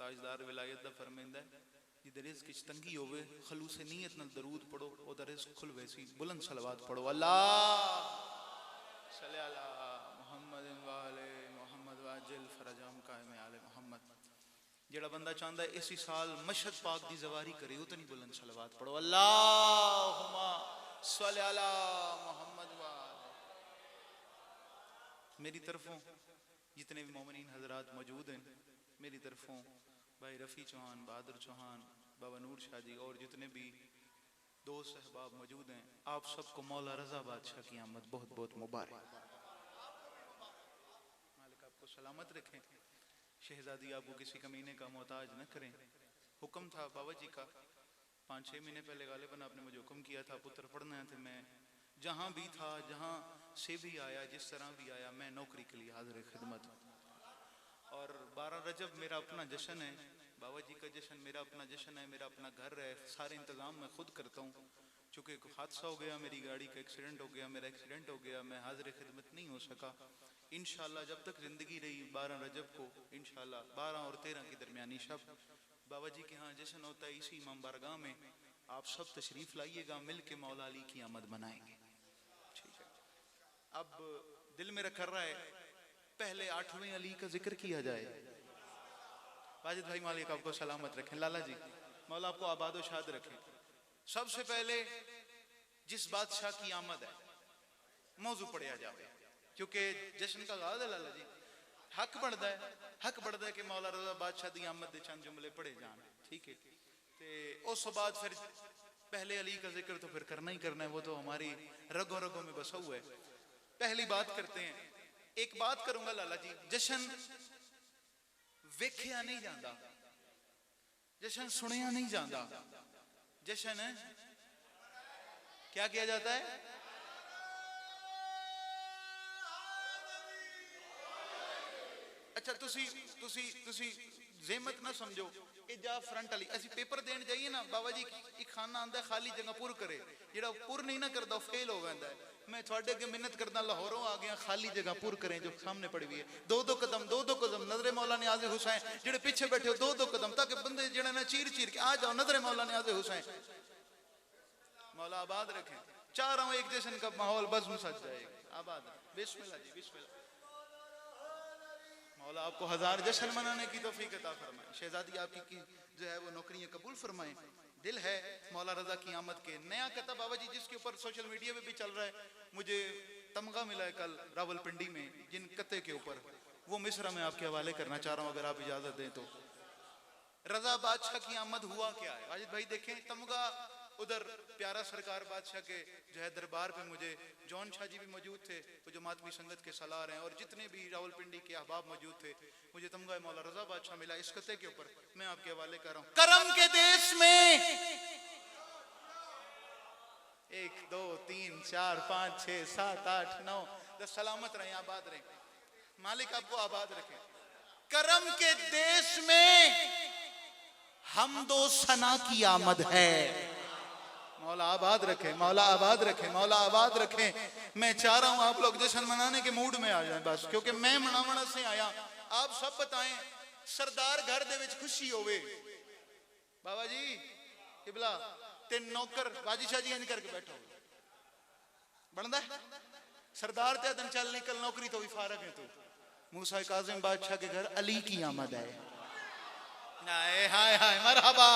ताजदार विलायत दा फरमाइंदा है जिधर रिज़्क़ च तंगी होवे खलूस नीयत नाल दरूद पढ़ो ओदा रिज़्क़ खुलवे सी। बुलंद सलवात पढ़ो अल्लाह सल्ले अला मुहम्मद व आले मुहम्मद वाजिल फरजाम कायम आले मुहम्मद। जेड़ा बंदा चाहता है इसी साल मशहद पाक दी ज़वारी करे वो तो नहीं बुलंद सलवात पढ़ो अल्लाहुम्मा सल्ले अला मुहम्मद व आले। मेरी तरफों जितने भी मोमिनीन हजरात मौजूद हैं, मेरी तरफों भाई रफ़ी चौहान, बहादुर चौहान, बाबा नूर शाह जी और जितने भी दोस्त अहबाब मौजूद हैं, आप सबको मौला रज़ा बादशाह की आमद बहुत बहुत मुबारक। मालिक आपको सलामत रखें, शहजादी आपको किसी कमीने का मोहताज न करें। हुक्म था बाबा जी का 5-6 महीने पहले गालिबन आपने मुझे हुक्म किया था पुत्र पढ़ना है, तो मैं जहाँ भी था, जहाँ से भी आया, जिस तरह भी आया, मैं नौकरी के लिए हाजिर खिदमत। और 12 रजब मेरा अपना जश्न है, बाबा जी का जश्न मेरा अपना जश्न है, मेरा अपना घर है, सारे इंतज़ाम मैं खुद करता हूँ। चूँकि हादसा हो गया, मेरी गाड़ी का एक्सीडेंट हो गया, मेरा एक्सीडेंट हो गया, मैं हाजिर खिदमत नहीं हो सका। इंशाल्लाह जब तक ज़िंदगी रही 12 रजब को इंशाल्लाह 12 और 13 की दरमियानी शब बाबा जी के यहाँ जश्न होता है इसी इमाम बारगाह में। आप सब तशरीफ़ लाइएगा, मिल के मौला अली की आमद मनाएंगे। ठीक है, अब दिल मेरा कर रहा है पहले 8वें अली का जिक्र किया जाए। वाजिद भाई मालिक आपको सलामत रखें, लाला जी मौला आपको आबाद शाद रखें। सबसे पहले जिस बादशाह की आमद है मौजू पढ़िया जाए, क्योंकि जश्न का गाद है लाला जी, हक बनता है कि मौला रज़ा बादशाह की आमद के चंद जुमले पढ़े जान। ठीक है, तो उस बाद फिर पहले अली का जिक्र तो फिर करना ही करना है, वो तो हमारी रगों रगों में बसा हुआ है। पहली बात करते हैं, एक बात करूंगा लाला जी, जश्न वेख्या नहीं जाता, जश्न सुनिया नहीं जाता, जश्न क्या किया जाता है? अच्छा तुसी ज़हमत ना समझो, ये जा फ्रंट वाली असि पेपर देन जाइए ना, बाबा जी एक खाना आंदा खाली जगह पुर करे, जेड़ा पुर नहीं ना करता फेल हो जाता है। मैं थोड़े अगे मिन्नत करना, लाहौरों आ गया, खाली जगह पुर करें जो सामने पड़ी हुई है। दो दो कदम नजरे मौला ने आज़े हुसैन, जेड़े पीछे बैठे हो दो कदम, ताकि बंदे जेड़ा ना चीर के आ जाओ, नजरे मौला ने आज़े हुसैन। मौला आबाद रखें, चाह रहा हूँ एक जश्न का माहौल बज़्म सज जाएगा। आबाद बिस्मिल्लाह जी बिस्मिल्लाह। मौला आपको 1000 जश्न मनाने की तौफीक अता फरमाए, शहजादी आपकी की जो है वो नौकरियां कबूल फरमाए। दिल है मौला रज़ा की आमद के। नया कता बाबा जी जिसके ऊपर सोशल मीडिया पे भी चल रहा है, मुझे तमगा मिला है कल रावलपिंडी में, जिन कते के ऊपर वो मिस्रा में आपके हवाले करना चाह रहा हूँ अगर आप इजाजत दें तो। रज़ा बादशाह की आमद हुआ क्या है वाजिद भाई देखें, तमगा उधर प्यारा सरकार बादशाह के जो है दरबार पे मुझे जॉन शाह जी भी मौजूद थे, वो जो मातमी संगत के सलार हैं, और जितने भी रावलपिंडी के अहबाब मौजूद थे, मुझे तमगा मौला रज़ा बादशाह मिला इस कते के ऊपर, मैं आपके हवाले कर रहा हूँ। करम के देश में 1 2 3 4 5 6 7 8 9 10 सलामत रहे, आबाद रहे, मालिक आपको आबाद रखे। करम के देश में हमदो सना की आमद है। मौला आबाद रखे, मौला आबाद रखे, मौला आबाद रखे। मैं चाह रहा हूं आप लोग जश्न मनाने के मूड में आ जाएं बस, क्योंकि मैं मनावना से आया। आप सब बताएं सरदार घर दे विच खुशी होवे, बाबा जी किबला ते नौकर बाजी शाह जी इंज करके बैठो बनदा है। सरदार ते दिन चल निकल नौकरी तो भी फारग है तू। मूसा काजिम बादशाह के घर अली की आमद है। हाय हाय हाय मरहबा,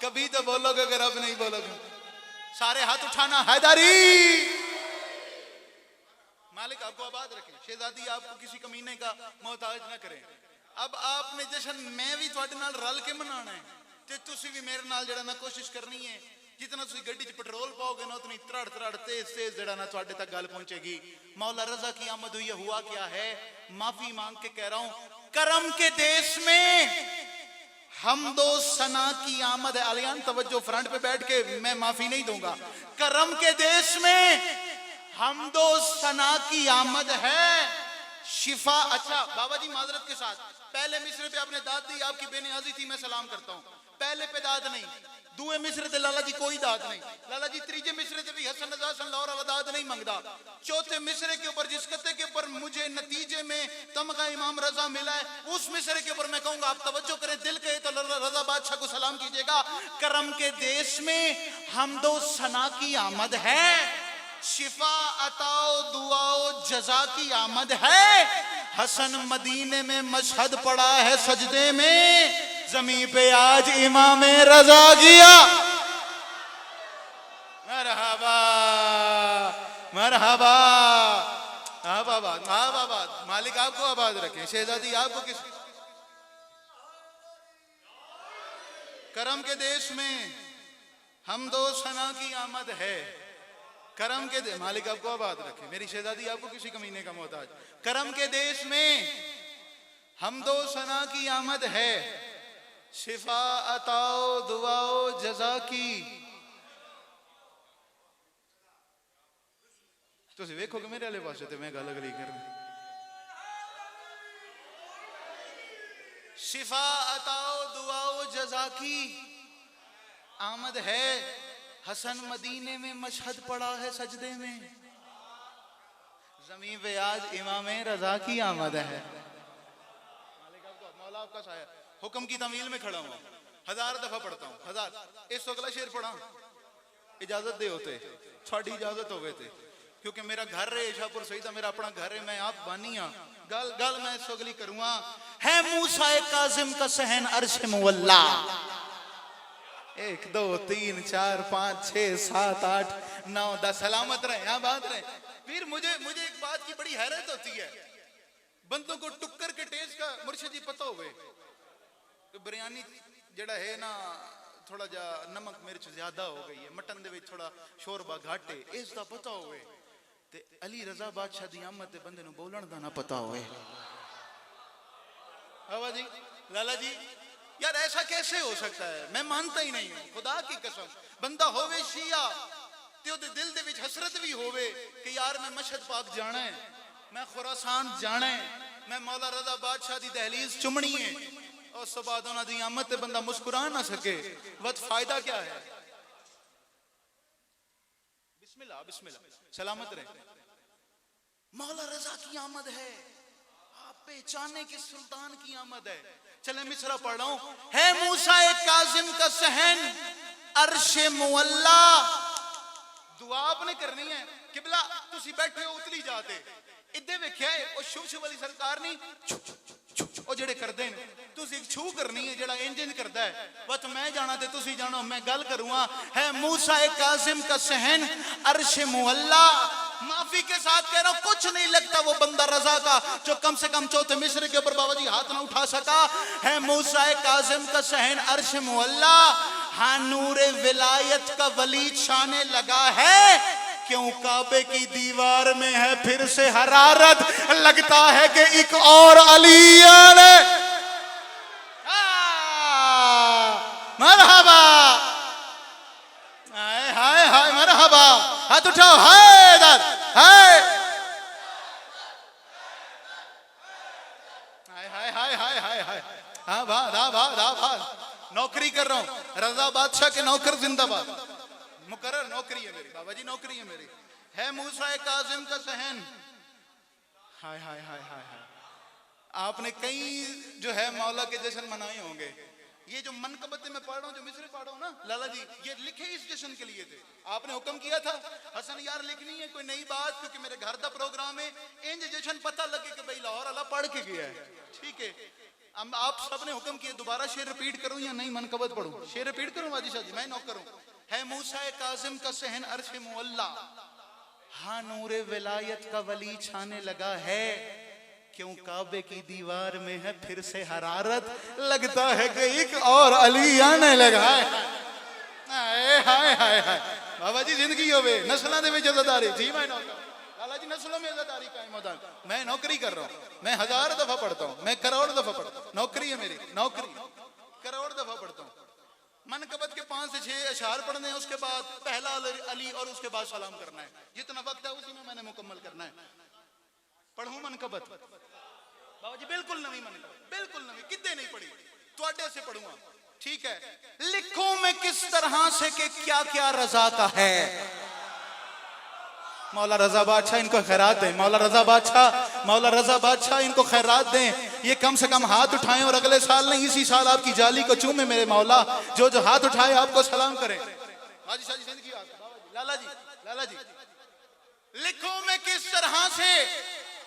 कभी तो बोलोगे अगर अब नहीं बोलोगे। सारे हाथ उठाना, हैदरी। मालिक आपको आबाद रखे, शहजादी आपको किसी कमीने का मोहताज ना करें। अब आपने जश्न मैं भी तुहाडे नाल रल के मनाना है, ते तुसी भी मेरे नाल जड़ा ना कोशिश करनी है। जितना तुसी गड्डी च पेट्रोल पाओगे ना उतनी त्रड़ तेज जड़ा ना तुहाडे तक गल पहुंचेगी। मौला रज़ा की आमद हुई है, हुआ क्या है? माफी मांग के कह रहा हूं, करम के देश में हमदो सना की आमद है। अलियान तवज्जो, फ्रंट पे बैठ के मैं माफी नहीं दूंगा। करम के देश में हमदो सना की आमद है। शिफा, अच्छा बाबा जी माजरत के साथ, पहले मिसरे पे आपने दाद दी, आपकी बेनियाजी थी, मैं सलाम करता हूँ। पहले पे दाद नहीं, दूए मिसरे ते लाला जी कोई दाद नहीं। लाला जी तीजे मिसरे ते भी हसन रजा सन लाहौर वाला दाद नहीं मंगदा। चौथे मिसरे के ऊपर जिस कते के ऊपर मुझे मुझे नतीजे में तमगा इमाम रजा मिला है, उस मिसरे के ऊपर मैं कहूंगा आप तवज्जो करें, दिल कहे तो रजा बादशाह को सलाम कीजिएगा। करम के देश में हमदो सना की आमद है, शिफा अताओ दुआओ जजा की आमद है। हसन मदीने में मशहद पड़ा है सजदे में, जमीन पे आज इमाम रजा गया। मरहबा मरहबा, आबाद आबाद, मालिक आपको आबाद रखें। शहजादी आपको किस करम के देश में हमदो सना की आमद है, करम के मालिक आपको आबाद रखे। मेरी शहजादी आपको किसी कमीने का मोहताज। करम के देश में हमदो सना की आमद है, शिफा अताओ दुआओ जजा की। तुसी वेखो कि मेरे वाले पासे ते मैं गल अगली कर, शिफा अताओ दुआओ जजा की आमद है। हसन मदीने में मशहद पड़ा है सजदे में, जमीन पे आज इमाम रजा की आमद है। मालिक आपको मौला आपका साया। हुक्म की तमील में खड़ा हूं, 1000 दफा पढ़ता हूं, 1000। इस तो अगला शेर पढ़ा, इजाजत दे होते, थोड़ी इजाजत हो गए थे, क्योंकि मेरा घर है शाहपुर सईद, मेरा अपना घर है, मैं आप बानी हाँ। गल गल मैं सगली करूंगा। है मूसा काजिम का सहन अर्श मुअल्ला, 1 2 3 4 5 6 7 8 9 10 सलामत रहे, यहाँ बात रहे। फिर मुझे एक बात की बड़ी हैरत होती है, बंदों को टुक्कर के टेस्ट का मुर्शिद जी पता होवे, तो बिरयानी जड़ा है ना थोड़ा जा नमक मिर्च ज्यादा हो गई है, मटन दे विच थोड़ा शोरबा घाटे, इसका पता होवे। ते अली रजा बादशाह दी आमद ते बंदे नु बोलण दा ना पता होवे। हवा जी लाला जी, यार ऐसा कैसे हो सकता है? मैं मानता ही नहीं हूं, खुदा की कसम। बंदा होवे शिया ते ओदे दिल दे विच हसरत भी होवे कि यार मैं मशहद पाक जाना है, मैं खुरासान जाना है, मैं मौला रजा बादशाह दी दहलीज चुमनी है, और उस बाद उन्हां दी आमद ते बंदा मुस्कुरा ना सके, वत फायदा क्या है? बिस्मिल्लाह बिस्मिल्लाह, सलामत रहे। मौला रजा की आमद है, आप पहचाने के सुल्तान की आमद है। चले मिसरा पढ़ रहा हूं। है मूसा काजिम का सहन अर्शे मुअल्ला। दुआ आपने करनी है, किबला तुसी बैठे हो उतली जाते इदे वेख्या है ओ शुभ शुभ वाली सरकार नहीं ओ जेड़े करदे ने, तुसी एक छू करनी है जेड़ा इंज करदा है। बस मैं जाना ते तुसी जानो, मैं गल करूंगा। है मूसा काजिम का सहन अर्शे मुअल्ला। माफी के साथ कह रहा हूं, कुछ नहीं लगता वो बंदा रजा का जो कम से कम चौथे मिस्र के ऊपर बाबा जी हाथ ना उठा सका। है मूसा काजिम का सहन अर्श मुअल्ला। हाँ नूरे विलायत का वली छाने लगा है, क्यों काबे की दीवार में है फिर से हरारत, लगता है कि एक और अली आने। मरहबा, हाय हाय हाय मरहबा, हाथ उठाओ, हाय दर हाय हाय हाय हाय हाय हाय। हाँ भाद हाँ भाद हाँ भाद, नौकरी कर रहा हूँ रजा बादशाह के नौकर जिंदाबाद। मुकर्रर नौकरी है मेरी बाबा जी, नौकरी है मेरी। है मूसा काजिम का सहन। हाय हाय हाय हाय हाय। आपने कई जो है मौला के जश्न मनाए होंगे। ये जो मनकबत में पढ़ रहा हूँ, जो मिसरे पढ़ रहा हूँ ना लाला जी, ये लिखे इस जश्न के लिए थे। आपने हुक्म किया था हसन यार लिखनी है कोई नई बात, क्योंकि मेरे घर का प्रोग्राम है, इंज जश्न पता लगे कि भाई लाहौर अल्लाह पढ़ के गया है। ठीक है, अब आप सबने हुक्म किया, दोबारा शेर रिपीट करूं या नहीं मनकबत पढ़ूं? शेर रिपीट करूं बादशाह जी, मैं नौकर हूं। है मूसा काजिम का सहन अर्श मुअल्ला। हाँ नूरे विलायत का वली छाने लगा है, क्यों काबे की दीवार में है फिर से हरारत, लगता है कि एक और अली आने लगा है। हाय हाय हाय हाय। बाबा जी जिंदगी होवे नस्लों दे विच इज्जतदारी जी। मैं नौकर लाला जी, नस्लों में इज्जतदारी कायम होता है। मैं नौकरी कर रहा हूँ, मैं 1000 दफा पढ़ता हूँ, मैं करोड़ दफा पढ़ता हूँ। नौकरी है मेरी, नौकरी करोड़ दफा पढ़ता हूँ। मनकबत के 5 से 6 अशआर पढ़ने हैं, उसके बाद पहला अली और उसके बाद सलाम करना है। जितना वक्त है उसी में मैंने मुकम्मल करना है। पढ़ूं मनकबत बाबा जी? बिल्कुल नवी मनकबत, बिल्कुल नवी, कितने नहीं पढ़ी, तुहाडे से पढ़ूंगा। ठीक है, लिखूं मैं किस तरह से कि क्या क्या रजा का है। मौला रजा बादशाह इनको खैरात है। मौला रजा बादशाह मौला रजा बादशाह इनको खैरात दें, ये कम से कम हाथ उठाएं और अगले साल नहीं इसी साल आपकी जाली को चूमे मेरे मौला। जो जो हाथ उठाए आपको सलाम करें। लाला जी, लाला जी लिखो मैं किस तरह से,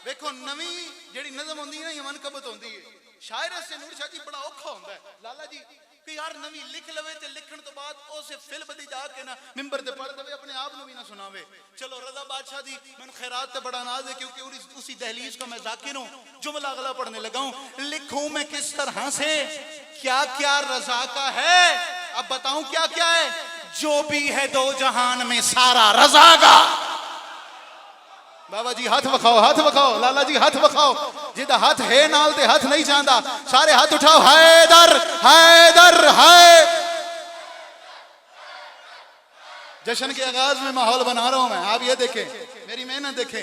देखो नवी जेड़ी नज़म होंदी है ना, ये मनकबत होंदी है। शायर से नूर शाह जी बड़ा औखा होंदा है लाला जी कि यार नवी लिख लवे ते लिखण तो बाद उसे फिल बदी जाके ना मिंबर ते पढ़ दवे, अपने आप नु भी ना सुनावे। चलो रजा बादशाह दी मैंने खैरात ते बड़ा नाज है क्योंकि उसी दहलीज का मैं जाकिर हूं। जुमला अगला पढ़ने लगा हूं, लिखूं मैं किस तरह से क्या क्या रजा का है। अब बताऊं क्या क्या है, जो भी है दो जहान में सारा रजा का। बाबा जी हाथ वखाओ, हाथ वखाओ, लाला जी हाथ वखाओ, जिदा हाथ है नाल ते हाथ नहीं चाहता, सारे हाथ उठाओ। हैदर हैदर है। जश्न के आगाज में माहौल बना रहा हूं मैं, आप ये देखें, मेरी मेहनत देखें,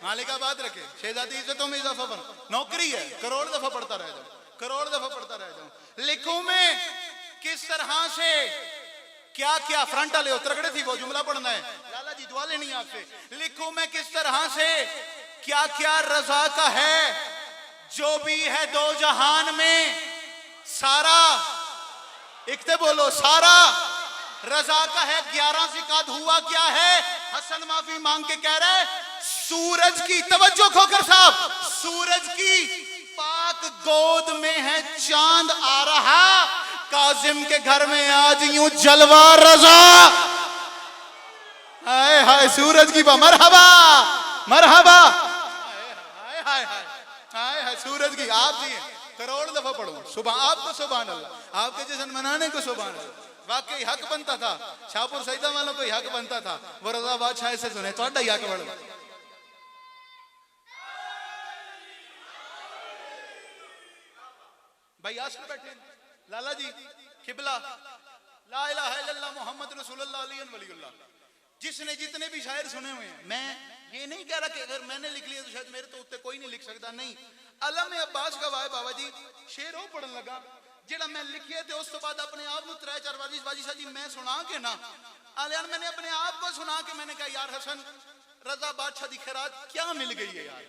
मालिकाबाद रखे, शहजादी इज्जतों में इजाफा बन, नौकरी है, करोड़ दफा पढ़ता रह जाऊं, करोड़ दफा पढ़ता रह जाऊं। लिखूं मैं किस तरह से क्या क्या, फ्रंट वाले उतरगड़े थी वो जुमला पढ़ना है लाला जी, दुआ लेनी आपसे। लिखो मैं किस तरह से क्या क्या रजा का है, जो भी है दो जहान में सारा, इकते बोलो सारा रजा का है। 11 ज़िकात हुआ क्या है, हसन माफी मांग के कह रहे सूरज की, तवज्जो खोकर साहब, सूरज की पाक गोद में है चांद आ रहा, काजिम के घर में आज यूं जलवा रजा। हाय हाय सूरज की मरहबा मरहबा, हाय हाय हाय हाय सूरज की। आप जी करोड़ दफा पढ़ो सुबह, आपको सुभान अल्लाह, आपके जश्न मनाने को सुभान अल्लाह। वाकई हक बनता था, शाहपुर सईदा वालों को हक बनता था, वो रजा बादशाह से सुने तो ही हक बढ़। भाई आसर बैठे लाला जी किबला, ला इलाहा इल्लल्लाह मुहम्मद रसूलुल्लाह अलियन वलीउल्लाह, जिसने जितने भी शायर सुने हुए हैं, मैं ये नहीं कह रहा कि अगर मैंने लिख लिया तो शायद मेरे तो उत्ते कोई नहीं लिख सकता, नहीं। अलम अब्बास का वाह बाबा जी शेर हो पढ़न लगा जेड़ा मैं लिखिए थे, उस तो बाद अपने आप को 3-4 बाजी शाह जी मैं सुना के ना आलियान, मैंने अपने आप को सुना के मैंने कहा यार हसन रजा बादशाह दी खैरात क्या मिल गई है यार,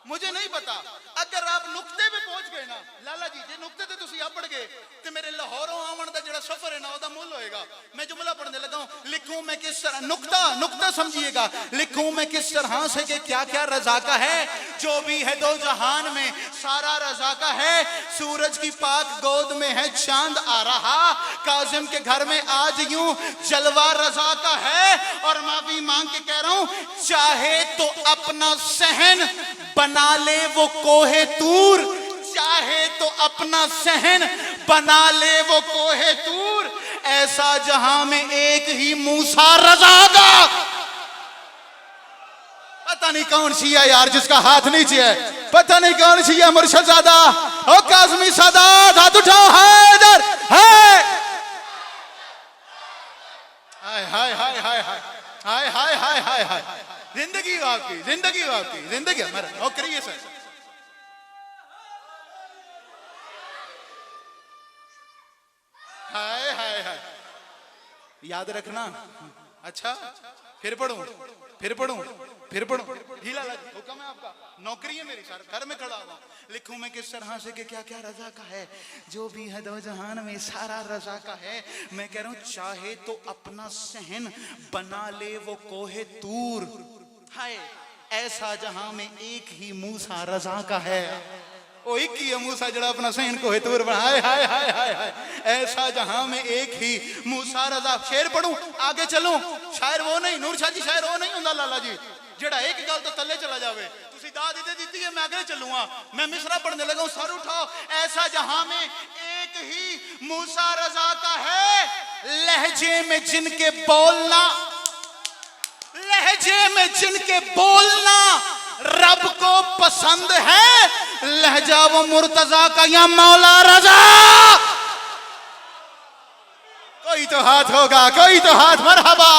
मुझे नहीं पता। अगर आप नुक्ते पे पहुंच गए ना लाला जी, जे नुक्ते ते तुसी आप पढ़ गए तो मेरे लाहौरों आवन दा जेड़ा सफर है ना ओदा मुल होएगा। मैं जुमला पढ़ने लगा हूं, लिखूं मैं किस तरह, नुक्ता नुक्ता समझिएगा, लिखूं मैं किस तरह से कि क्या क्या रजा का है, जो भी है दो जहान में सारा रजा का है। सूरज की पाक गोद में है चांद आ रहा, काजिम के घर में आज यूं जलवा रजा का है। और माफी मांग के कह रहा हूं, चाहे तो अपना सहन बना ले वो कोहे तूर, चाहे तो अपना सहन बना ले वो कोहे तूर, ऐसा जहां में एक ही मूसा रजा का। पता नहीं कौन शिया यार जिसका हाथ नीचे है, पता नहीं कौन शिया मुर्शदादा और काज़मी सादात, हाथ उठाओ। हैदर है, हाय हाय हाय हाय हाय हाय हाय हाय हाय, जिंदगी आपकी, जिंदगी आपकी, जिंदगी हमारा नौकरी है सर। हाय हाय हाय, याद रखना। अच्छा फिर पढ़ूं, फिर पढ़ूं, फिर पढ़ूं, ढीला लग, हुक्म है आपका, नौकरी है मेरी सर, घर में खड़ा हुआ। लिखूं मैं किस तरह से कि क्या क्या रजा का है, जो भी है दो जहान में सारा रजा का है। मैं कह रहा हूं, चाहे तो अपना सहन बना ले वो कोहे तूर, हाय ऐसा जहां में एक ही मूसा रजा का है। ओ एक ही मूसा जड़ा अपना सहन को हेतुर बना, हाय हाय हाय हाय हाय, ऐसा जहां में एक ही मूसा रजा। शेर पढ़ूं आगे चलूं, शायर वो नहीं, नूर शाह जी शायर वो नहीं हुंदा लाला जी जेड़ा एक गल तो थल्ले चला जावे। तुसी दाद इते दित्ती है, मैं आगे चलूंगा, मैं मिसरा पढ़ने लगा हूं। सर उठाओ, ऐसा जहां में एक ही मूसा रजा का है, लहजे में जिनके बोलना, लहजे में जिनके बोलना रब को पसंद है, लहजा वो मुर्तजा का या मौला रजा। कोई तो हाथ होगा, कोई तो हाथ, मरहबा।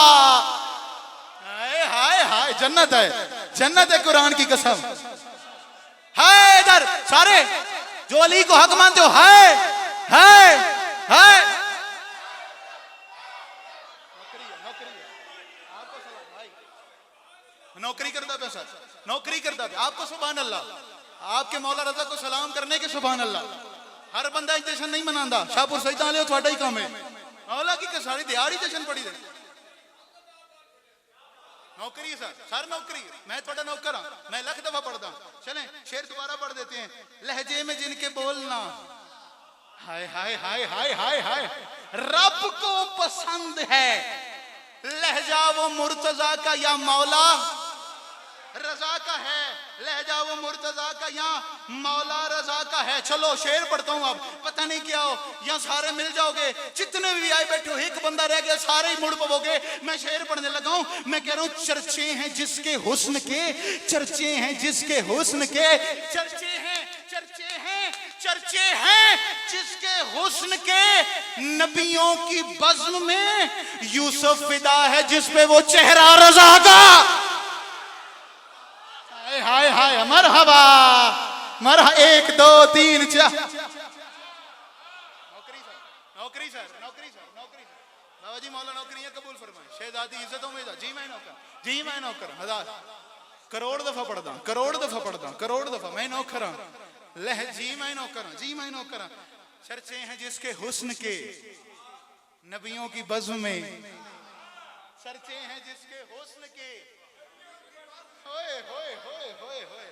हाय हाय हाय, जन्नत है, जन्नत है कुरान की कसम। हाय इधर सारे जो अली को हक मानते हो, हाय हाय हाय, नौकरी करता था सर, नौकरी करता था। आपको सुभान अल्लाह, आपके मौला रजा को सलाम करने के सुभान अल्लाह। हर बंदा जश्न नहीं मनाता। शाहपुर सजदा ले थोड़ा ही काम है। मौला की सारी दिहाड़ी जश्न पड़ी दे। नौकरी है सर, सर नौकरी। मैं थोड़ा नौकर हाँ, मैं लख दफा पढ़ता। चलें शेर दोबारा पढ़ देते हैं। लहजे में जिनके बोलना, हाय हाय हाय हाय हाय हाय, रब को पसंद है लहजा वो मुर्तजा का या मौला रजा का है। लहजा वो मुर्तजा का या मौला रजा का है। चलो शेर पढ़ता हूं। अब पता नहीं क्या हो, या सारे मिल जाओगे, जितने भी आए बैठे हो, एक बंदा रह गया, सारे ही मुड़ पवोगे। मैं शेर पढ़ने लगा हूं। मैं कह रहा हूं, चर्चे हैं जिसके हुस्न के, चर्चे हैं जिसके हुस्न के, चर्चे हैं, चर्चे हैं, चर्चे हैं जिसके हुस्न के। नबियों की बज़्म में यूसुफ फिदा है जिस पे वो चेहरा रजा का। हाय हाय मरहबा मरहा। 1 2 3 4। नौकरी सर, नौकरी सर, नौकरी सर, नौकरी सर। बाबा जी मौला नौकरियां कबूल फरमाए। शहजादी इज्जतों में जी मैं नौकर, जी मैं नौकर। 1000 करोड़ दफा पढ़दा, करोड़ दफा पढ़दा, करोड़ दफा। मैं नौकर हूं। लह जी मैं नौकर हूं, जी मैं नौकर हूं। चर्चे हैं जिसके हुस्न के, नबियों की बज़्म में। चर्चे हैं जिसके हुस्न के, होए होए होए होए होए।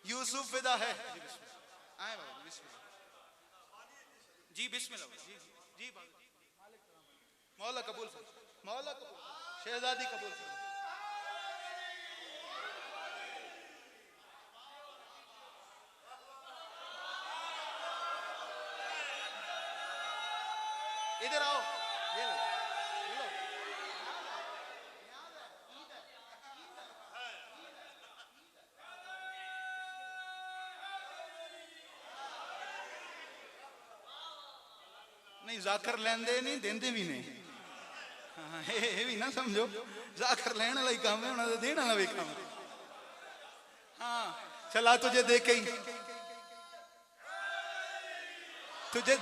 यूसुफ फिदा है। आए बाबा बिस्मिल्लाह जी, बिस्मिल्लाह जी जी। मौला कबूल फरमा, मौला कबूल, शहजादी कबूल फरमा। इधर आओ, ये लो, ये लो। नहीं जाकर लेंदे नहीं, देंदे भी नहीं। हाँ ये भी ना समझो, जाकर लेने वाला ही काम है, उन्होंने देने वाला भी काम है। हाँ चला, तुझे देखे ही, तुझे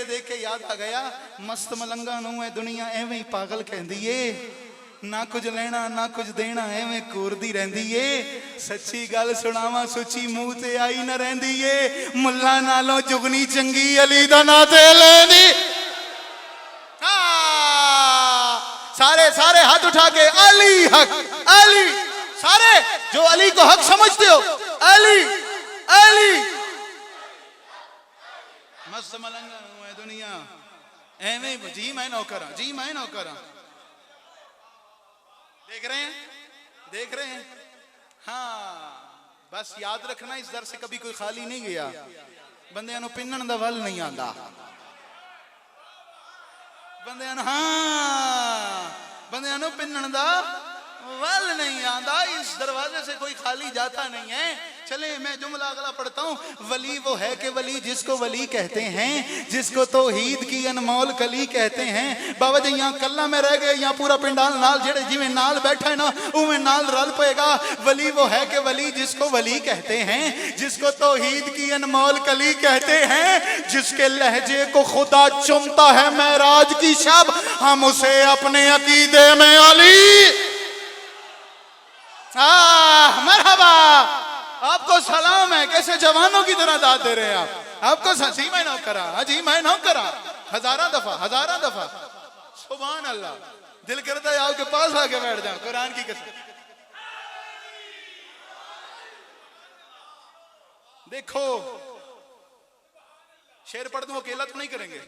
देखे याद आ गया, मस्त मलंगा नू है दुनिया एवें ही पागल कहंदी है। ना कुछ लेना ना कुछ देना, एवें कोरदी रहंदी है। सच्ची गल सुनावा, सुची मुंह ते आई न रहंदी है। मुल्ला नालों जुगनी चंगी अली दा ना ते लेनी। सारे सारे हाथ उठा के अली हक, अली। सारे जो अली को हक समझते हो, अली अली। मस्त मलंगा है दुनिया एवें जी मैं नौकर, जी मैं नौकर। देख रहे हैं, देख रहे हैं। हाँ बस याद रखना, इस दर से कभी कोई खाली नहीं गया। बंदे नु पिन्नन दा वल नहीं आंदा, बंदे नु, हाँ बंदे नु पिन्नन दा वल नहीं आंदा। इस दरवाजे से कोई खाली जाता नहीं है। चले मैं जुमला अगला पढ़ता हूँ। वली वो है कि वली जिसको वली कहते हैं, जिसको तौहीद की अनमोल कली कहते हैं। बाबा जी यहाँ कल्ला में रह गए, यहाँ पूरा पिंडाल नाल जेड़े जिवें नाल बैठा है ना, उवें नाल रल पेगा। वली वो है कि वली जिसको वली कहते हैं, जिसको तौहीद की अनमोल कली कहते हैं, जिसके लहजे को खुदा चुमता है महराज की शब, हम उसे अपने अकीदे में अली। मरहबा, आपको सलाम है। कैसे जवानों की तरह दाद दे रहे हैं आप। आपको जी मैं नौकरा, जी मैं नौकरा। हजारा दफा, हजारा दफा। सुभान अल्लाह। दिल करता है आपके पास आके बैठ जाऊं, कुरान की कसम। देखो शेर पढ़ दूं, अकेला तो नहीं करेंगे।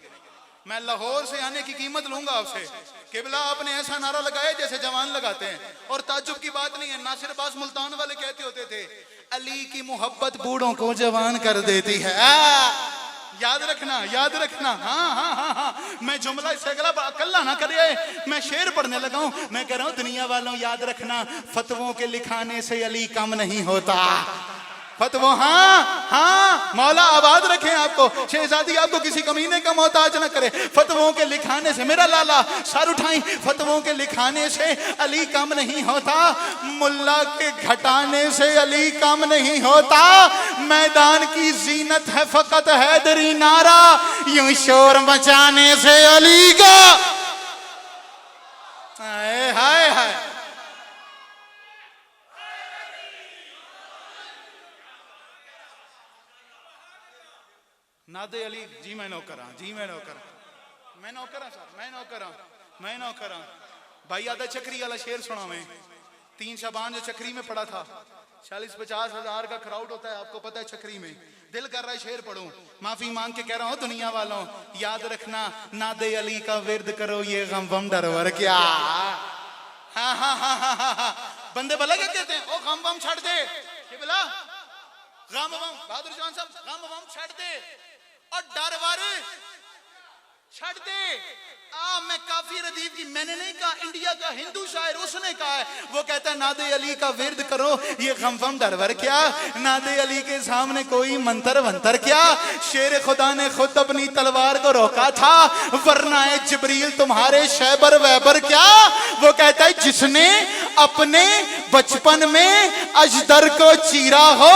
मैं लाहौर से आने की कीमत लूंगा आपसे। किबला आपने ऐसा नारा लगाया जैसे जवान लगाते हैं। और ताज्जुब की बात नहीं है, नासिर अब्बास मुल्तान वाले कहते होते थे, अली की मोहब्बत बूढ़ों को जवान कर देती है। याद रखना, याद रखना। हाँ हाँ हाँ हाँ। मैं जुमला इससे अकल्ला ना करे, मैं शेर पढ़ने लगा हूं। मैं कह रहा हूं दुनिया वालों याद रखना, फतवों के लिखाने से अली कम नहीं होता। फतवा, हाँ हाँ मौला आबाद रखे आपको। शहजादी आपको किसी कमीने का मोहताज न करे। फतवों के लिखाने से, मेरा लाला सर उठाई, फतवों के लिखाने से अली कम नहीं होता। मुल्ला के घटाने से अली कम नहीं होता। मैदान की जीनत है फकत हैदरी नारा, यूं शोर मचाने से अली का। हाय हाय हाय। नादे अली जी मैं नौकर हाँ, जी मैं नौकर हाँ, मैं नौकर हाँ सर, मैं नौकर हाँ, मैं नौकर हाँ। भाई आधा चक्री वाला शेर सुना मैं, 3 शाबान जो चक्री में पड़ा था, 40-50 हजार का क्राउड होता है, आपको पता है चक्री में। दिल कर रहा है शेर पढ़ूं, माफी मांग के कह रहा हूं दुनिया वालों, याद रखना नादे अली का विर्द करो ये गम वम डरवर क्या। हाँ हाँ हाँ हाँ हाँ हाँ। बंदे भला क्या कहते हैं, ओ गम वम छड़ दे, ये बोला गम वम, बहादुर जान साहब गम वम छड़ दे और डरवर छड़ दे। मैं काफी रदीफ की, मैंने नहीं कहा, इंडिया का हिंदू शायर उसने कहा है। वो कहता है नादे अली का विर्द करो ये गम वम डरवर क्या, नादे अली के सामने कोई मंतर वंतर क्या। शेर खुदा ने खुद अपनी तलवार को रोका था, वरना है जिब्रील तुम्हारे शैबर वैबर क्या। वो कहता है जिसने अपने बचपन में अजदर को चीरा हो,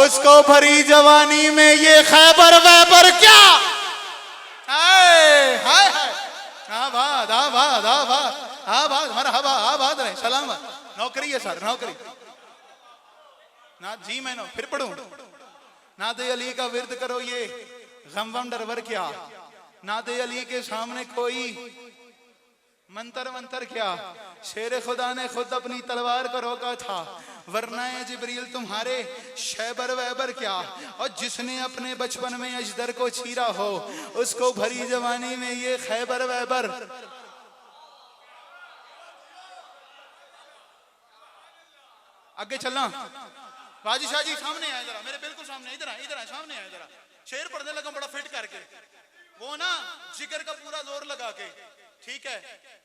उसको भरी जवानी में ये खैबर वैबर क्या। हाय हाय आबाद आबाद आबाद आबाद मरहबा आबाद रहे सलाम। नौकरी है सर, नौकरी ना जी मैं फिर पढ़ूं, नादे अली का विर्द करो ये गम वम डरवर क्या, नादे अली के सामने कोई मंतर मंतर क्या। शेर खुदा ने खुद अपनी तलवार को रोका था, वरना जिब्रील तुम्हारे शैबर वैबर क्या। और जिसने अपने बचपन में अजदर को चीरा हो, उसको भरी जवानी में ये खैबर वैबर। आगे चलना बाजी शाह जी, सामने आए जरा, मेरे बिल्कुल सामने, इधर आए, इधर आए, सामने आए जरा। शेर पढ़ने लगा बड़ा फिट करके, वो ना जिगर का पूरा जोर लगा के, ठीक है।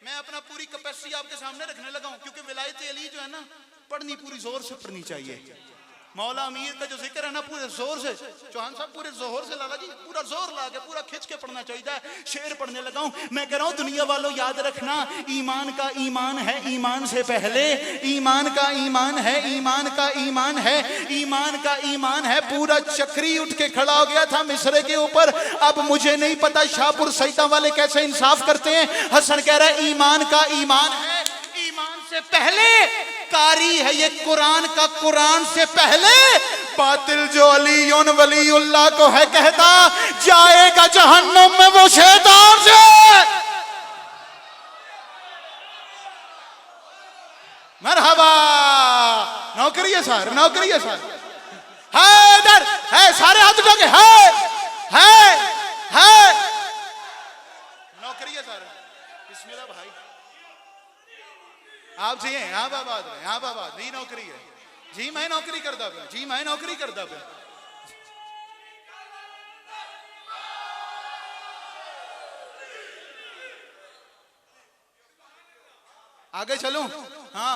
मैं अपना पूरी कैपेसिटी आपके सामने रखने लगा हूं, क्योंकि विलायत अली जो है ना, पढ़नी पूरी जोर से पढ़नी चाहिए। मौला अमीर का जो जिक्र है ना, पूरे जोर से, चौहान साहब पूरे जोर से लाला जी, पूरा जोर ला के पूरा खिंच के पढ़ना चाहिए। शेर पढ़ने लगा हूं, मैं कह रहा हूं दुनिया वालों याद रखना, ईमान का ईमान है ईमान से पहले, ईमान का ईमान है ईमान का ईमान है, ईमान का ईमान है। पूरा चक्री उठ के खड़ा हो गया था मिसरे के ऊपर। अब मुझे नहीं पता शाहपुर सईदा वाले कैसे इंसाफ करते हैं। हसन कह रहा है ईमान का ईमान है ईमान से पहले, कारी है ये कुरान का कुरान से पहले। बातिल जो अलीयुन वलीउल्लाह को है कहता, जाएगा जहन्नुम में वो शैतान से। मरहबा, नौकरी है सर, नौकरी है सर। है इधर है, सारे हाथ उठाओगे, है नौकरी है सर। बिस्मिल्लाह भाई, आप जी हैं, हाँ बाबा, हाँ बाबा जी, नौकरी है जी, मैं नौकरी करता पे जी, मैं नौकरी करता पे। आगे चलूं, हाँ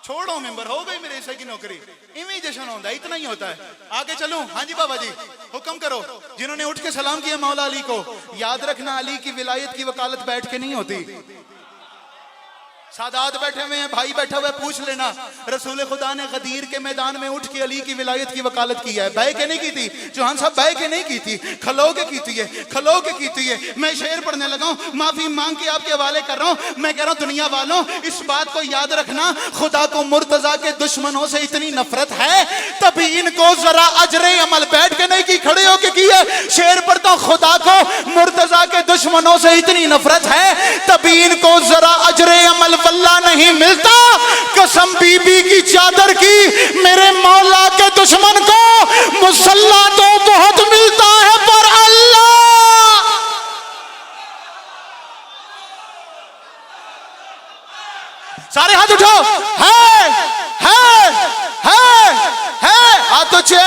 छोड़ो मेंबर, हो गई मेरे हिस्से की नौकरी। इवें जश्न होता है, इतना ही होता है। आगे चलूं, हाँ जी बाबा जी हुक्म करो। जिन्होंने उठ के सलाम किया मौला अली को, याद रखना अली की विलायत की वकालत बैठ के नहीं होती। सादात बैठे हुए हैं, भाई बैठा हुआ है, पूछ लेना। रसूल खुदा ने गदीर के मैदान में उठ के अली की विलायत की वकालत की है। बह के नहीं की थी चौहान साहब, बह के नहीं की थी, खलो के की थी, खलो के की थी। मैं शेर पढ़ने लगा हूं, माफी मांग के आपके हवाले कर रहा हूं। मैं कह रहा हूं दुनिया वालों, इस बात को याद रखना, खुदा को मुर्तजा के दुश्मनों से इतनी नफरत है, तभी इनको जरा अजरे अमल बैठ के नहीं की, खड़े होके की है। शेर पढ़ता हूं, खुदा को मुर्तजा के दुश्मनों से इतनी नफरत है, तभी इनको जरा अजरे अमल वल्लाह नहीं मिलता। कसम बीबी की चादर की, मेरे मौला के दुश्मन को मुसल्ला तो बहुत मिलता है, पर अल्लाह। सारे हाथ उठाओ, है हाथ ऊंचे